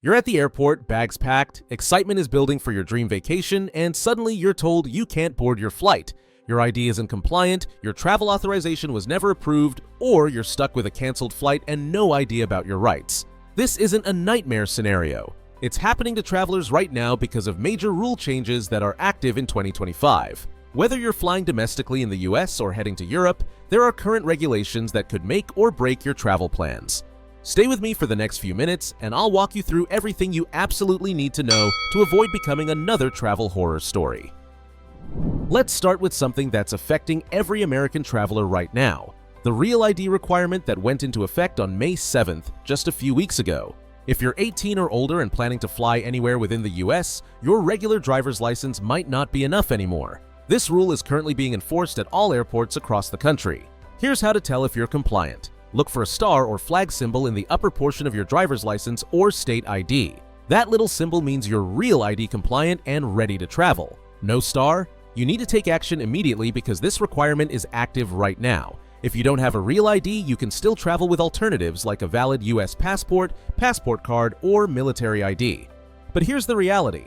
You're at the airport, bags packed, excitement is building for your dream vacation, and suddenly you're told you can't board your flight. Your ID isn't compliant, your travel authorization was never approved, or you're stuck with a canceled flight and no idea about your rights. This isn't a nightmare scenario. It's happening to travelers right now because of major rule changes that are active in 2025. Whether you're flying domestically in the US or heading to Europe, there are current regulations that could make or break your travel plans. Stay with me for the next few minutes, and I'll walk you through everything you absolutely need to know to avoid becoming another travel horror story. Let's start with something that's affecting every American traveler right now: the Real ID requirement that went into effect on May 7th, just a few weeks ago. If you're 18 or older and planning to fly anywhere within the US, your regular driver's license might not be enough anymore. This rule is currently being enforced at all airports across the country. Here's how to tell if you're compliant. Look for a star or flag symbol in the upper portion of your driver's license or state ID. That little symbol means you're Real ID compliant and ready to travel. No star? You need to take action immediately because this requirement is active right now. If you don't have a Real ID, you can still travel with alternatives like a valid US passport, passport card, or military ID. But here's the reality.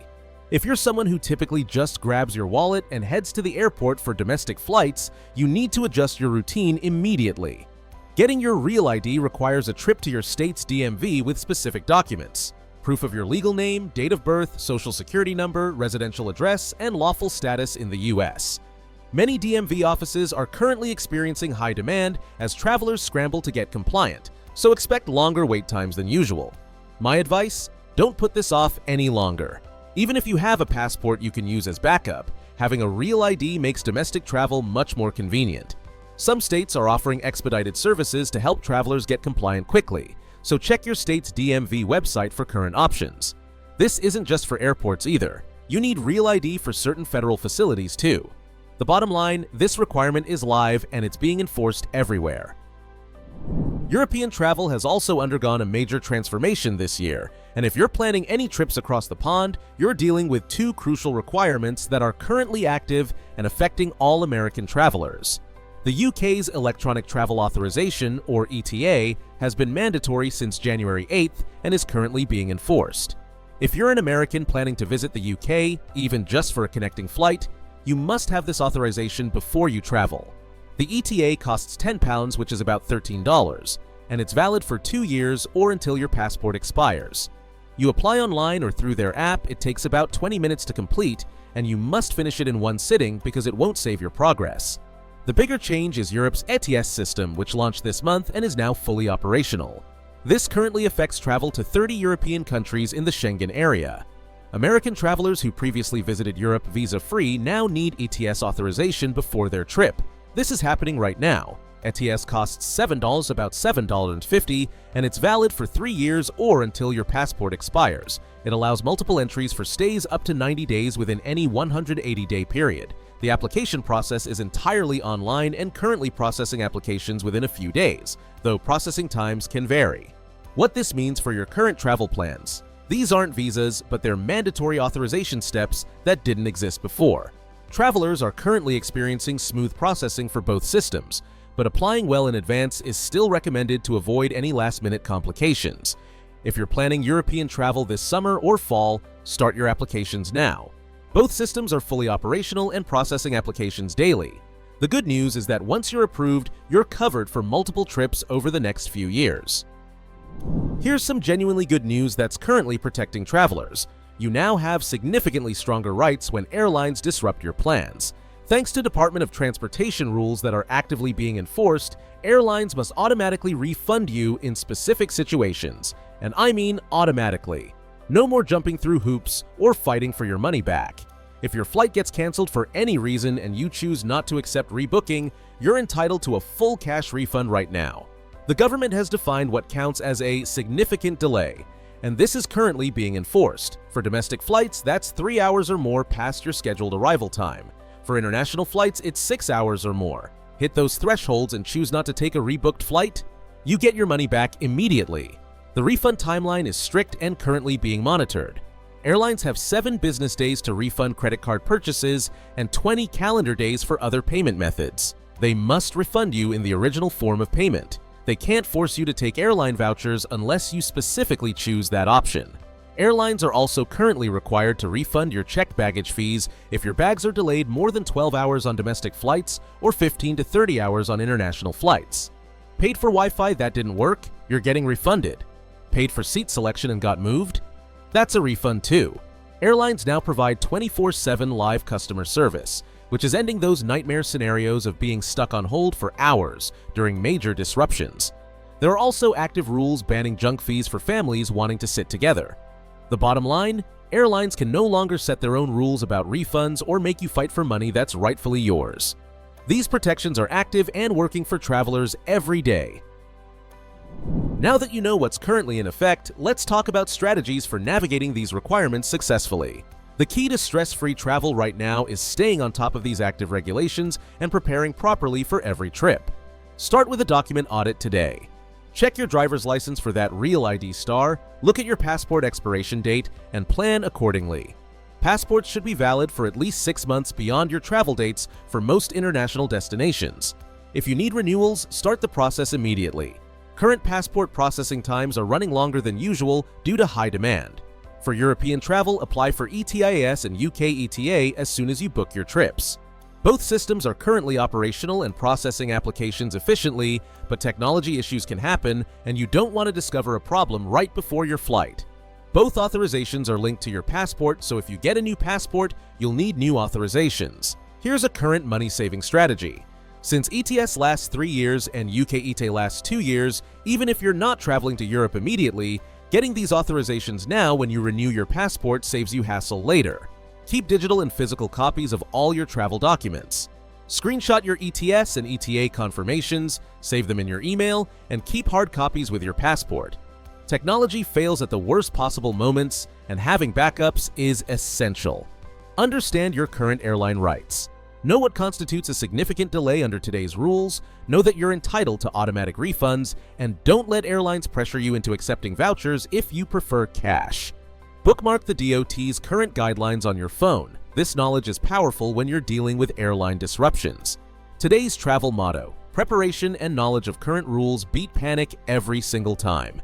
If you're someone who typically just grabs your wallet and heads to the airport for domestic flights, you need to adjust your routine immediately. Getting your Real ID requires a trip to your state's DMV with specific documents: proof of your legal name, date of birth, social security number, residential address, and lawful status in the US. Many DMV offices are currently experiencing high demand as travelers scramble to get compliant, so expect longer wait times than usual. My advice? Don't put this off any longer. Even if you have a passport you can use as backup, having a Real ID makes domestic travel much more convenient. Some states are offering expedited services to help travelers get compliant quickly, so check your state's DMV website for current options. This isn't just for airports either. You need Real ID for certain federal facilities too. The bottom line, this requirement is live and it's being enforced everywhere. European travel has also undergone a major transformation this year, and if you're planning any trips across the pond, you're dealing with two crucial requirements that are currently active and affecting all American travelers. The UK's Electronic Travel Authorization, or ETA, has been mandatory since January 8th and is currently being enforced. If you're an American planning to visit the UK, even just for a connecting flight, you must have this authorization before you travel. The ETA costs £10, which is about $13, and it's valid for 2 years or until your passport expires. You apply online or through their app. It takes about 20 minutes to complete, and you must finish it in one sitting because it won't save your progress. The bigger change is Europe's ETIAS system, which launched this month and is now fully operational. This currently affects travel to 30 European countries in the Schengen area. American travelers who previously visited Europe visa-free now need ETIAS authorization before their trip. This is happening right now. ETIAS costs $7, about $7.50, and it's valid for 3 years or until your passport expires. It allows multiple entries for stays up to 90 days within any 180-day period. The application process is entirely online and currently processing applications within a few days, though processing times can vary. What this means for your current travel plans: these aren't visas, but they're mandatory authorization steps that didn't exist before. Travelers are currently experiencing smooth processing for both systems, but applying well in advance is still recommended to avoid any last-minute complications. If you're planning European travel this summer or fall, start your applications now. Both systems are fully operational and processing applications daily. The good news is that once you're approved, you're covered for multiple trips over the next few years. Here's some genuinely good news that's currently protecting travelers. You now have significantly stronger rights when airlines disrupt your plans. Thanks to Department of Transportation rules that are actively being enforced, airlines must automatically refund you in specific situations. And I mean automatically. No more jumping through hoops or fighting for your money back. If your flight gets canceled for any reason and you choose not to accept rebooking, you're entitled to a full cash refund right now. The government has defined what counts as a significant delay, and this is currently being enforced. For domestic flights, that's 3 hours or more past your scheduled arrival time. For international flights, it's 6 hours or more. Hit those thresholds and choose not to take a rebooked flight? You get your money back immediately. The refund timeline is strict and currently being monitored. Airlines have 7 business days to refund credit card purchases and 20 calendar days for other payment methods. They must refund you in the original form of payment. They can't force you to take airline vouchers unless you specifically choose that option. Airlines are also currently required to refund your checked baggage fees if your bags are delayed more than 12 hours on domestic flights or 15 to 30 hours on international flights. Paid for Wi-Fi that didn't work? You're getting refunded. Paid for seat selection and got moved? That's a refund too. Airlines now provide 24/7 live customer service, which is ending those nightmare scenarios of being stuck on hold for hours during major disruptions. There are also active rules banning junk fees for families wanting to sit together. The bottom line, airlines can no longer set their own rules about refunds or make you fight for money that's rightfully yours. These protections are active and working for travelers every day. Now that you know what's currently in effect, let's talk about strategies for navigating these requirements successfully. The key to stress-free travel right now is staying on top of these active regulations and preparing properly for every trip. Start with a document audit today. Check your driver's license for that real ID star, look at your passport expiration date, and plan accordingly. Passports should be valid for at least 6 months beyond your travel dates for most international destinations. If you need renewals, start the process immediately. Current passport processing times are running longer than usual due to high demand. For European travel, apply for ETIAS and UK ETA as soon as you book your trips. Both systems are currently operational and processing applications efficiently, but technology issues can happen and you don't want to discover a problem right before your flight. Both authorizations are linked to your passport, so if you get a new passport, you'll need new authorizations. Here's a current money-saving strategy. Since ETS lasts 3 years and UK ETA lasts 2 years, even if you're not traveling to Europe immediately, getting these authorizations now when you renew your passport saves you hassle later. Keep digital and physical copies of all your travel documents. Screenshot your ETS and ETA confirmations, save them in your email, and keep hard copies with your passport. Technology fails at the worst possible moments, and having backups is essential. Understand your current airline rights. Know what constitutes a significant delay under today's rules, know that you're entitled to automatic refunds, and don't let airlines pressure you into accepting vouchers if you prefer cash. Bookmark the DOT's current guidelines on your phone. This knowledge is powerful when you're dealing with airline disruptions. Today's travel motto: preparation and knowledge of current rules beat panic every single time.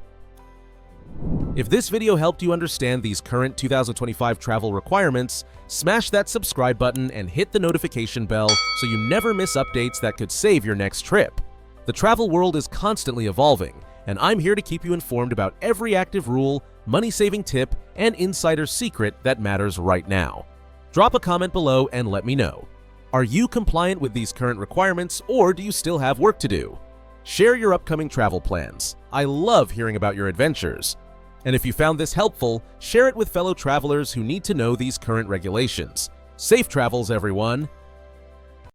If this video helped you understand these current 2025 travel requirements, smash that subscribe button and hit the notification bell so you never miss updates that could save your next trip. The travel world is constantly evolving, and I'm here to keep you informed about every active rule, money-saving tip, and insider secret that matters right now. Drop a comment below and let me know. Are you compliant with these current requirements, or do you still have work to do? Share your upcoming travel plans. I love hearing about your adventures. And if you found this helpful, share it with fellow travelers who need to know these current regulations. Safe travels, everyone!